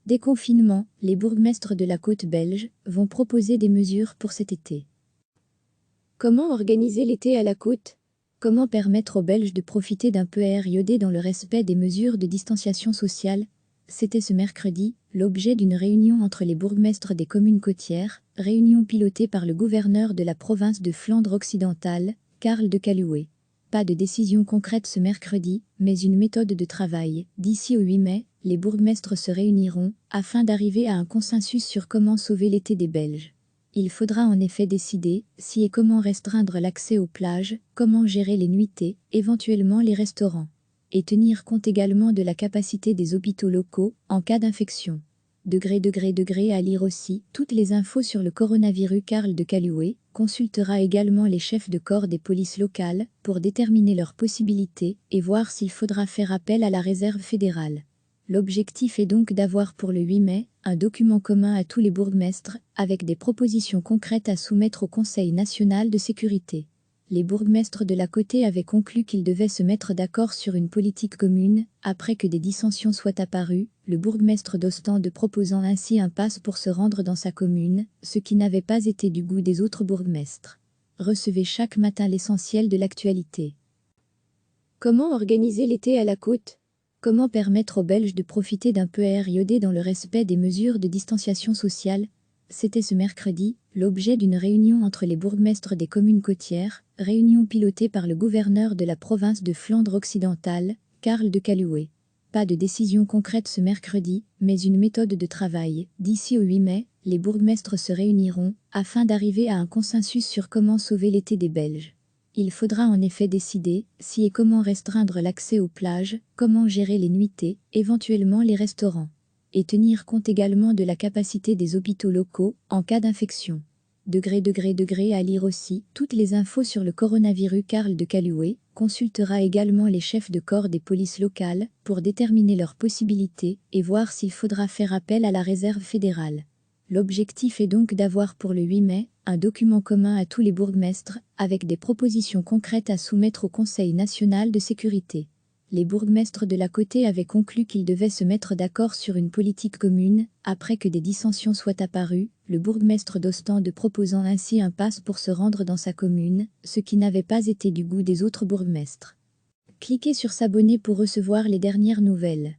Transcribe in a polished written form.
Déconfinement, les bourgmestres de la côte belge vont proposer des mesures pour cet été. Comment organiser l'été à la côte? Comment permettre aux Belges de profiter d'un peu air iodé dans le respect des mesures de distanciation sociale? C'était ce mercredi l'objet d'une réunion entre les bourgmestres des communes côtières, réunion pilotée par le gouverneur de la province de Flandre occidentale, Karl de Caluwe. Pas de décision concrète ce mercredi, mais une méthode de travail. D'ici au 8 mai, les bourgmestres se réuniront afin d'arriver à un consensus sur comment sauver l'été des Belges. Il faudra en effet décider si et comment restreindre l'accès aux plages, comment gérer les nuitées, éventuellement les restaurants. Et tenir compte également de la capacité des hôpitaux locaux en cas d'infection. Degré à lire aussi toutes les infos sur le coronavirus. Karl de Caluwe consultera également les chefs de corps des polices locales pour déterminer leurs possibilités et voir s'il faudra faire appel à la réserve fédérale. L'objectif est donc d'avoir pour le 8 mai un document commun à tous les bourgmestres avec des propositions concrètes à soumettre au Conseil national de sécurité. Les bourgmestres de la côte avaient conclu qu'ils devaient se mettre d'accord sur une politique commune après que des dissensions soient apparues, le bourgmestre d'Ostende proposant ainsi un pass pour se rendre dans sa commune, ce qui n'avait pas été du goût des autres bourgmestres. Recevez chaque matin l'essentiel de l'actualité. Comment organiser l'été à la côte? Comment permettre aux Belges de profiter d'un peu air iodé dans le respect des mesures de distanciation sociale? C'était ce mercredi l'objet d'une réunion entre les bourgmestres des communes côtières, réunion pilotée par le gouverneur de la province de Flandre occidentale, Karl de Caluwe. Pas de décision concrète ce mercredi, mais une méthode de travail. D'ici au 8 mai, les bourgmestres se réuniront afin d'arriver à un consensus sur comment sauver l'été des Belges. Il faudra en effet décider si et comment restreindre l'accès aux plages, comment gérer les nuitées, éventuellement les restaurants. Et tenir compte également de la capacité des hôpitaux locaux en cas d'infection. Degré à lire aussi toutes les infos sur le coronavirus. Karl de Caluwe consultera également les chefs de corps des polices locales pour déterminer leurs possibilités et voir s'il faudra faire appel à la réserve fédérale. L'objectif est donc d'avoir pour le 8 mai un document commun à tous les bourgmestres avec des propositions concrètes à soumettre au Conseil national de sécurité. Les bourgmestres de la côte avaient conclu qu'ils devaient se mettre d'accord sur une politique commune après que des dissensions soient apparues, le bourgmestre d'Ostende proposant ainsi un pass pour se rendre dans sa commune, ce qui n'avait pas été du goût des autres bourgmestres. Cliquez sur s'abonner pour recevoir les dernières nouvelles.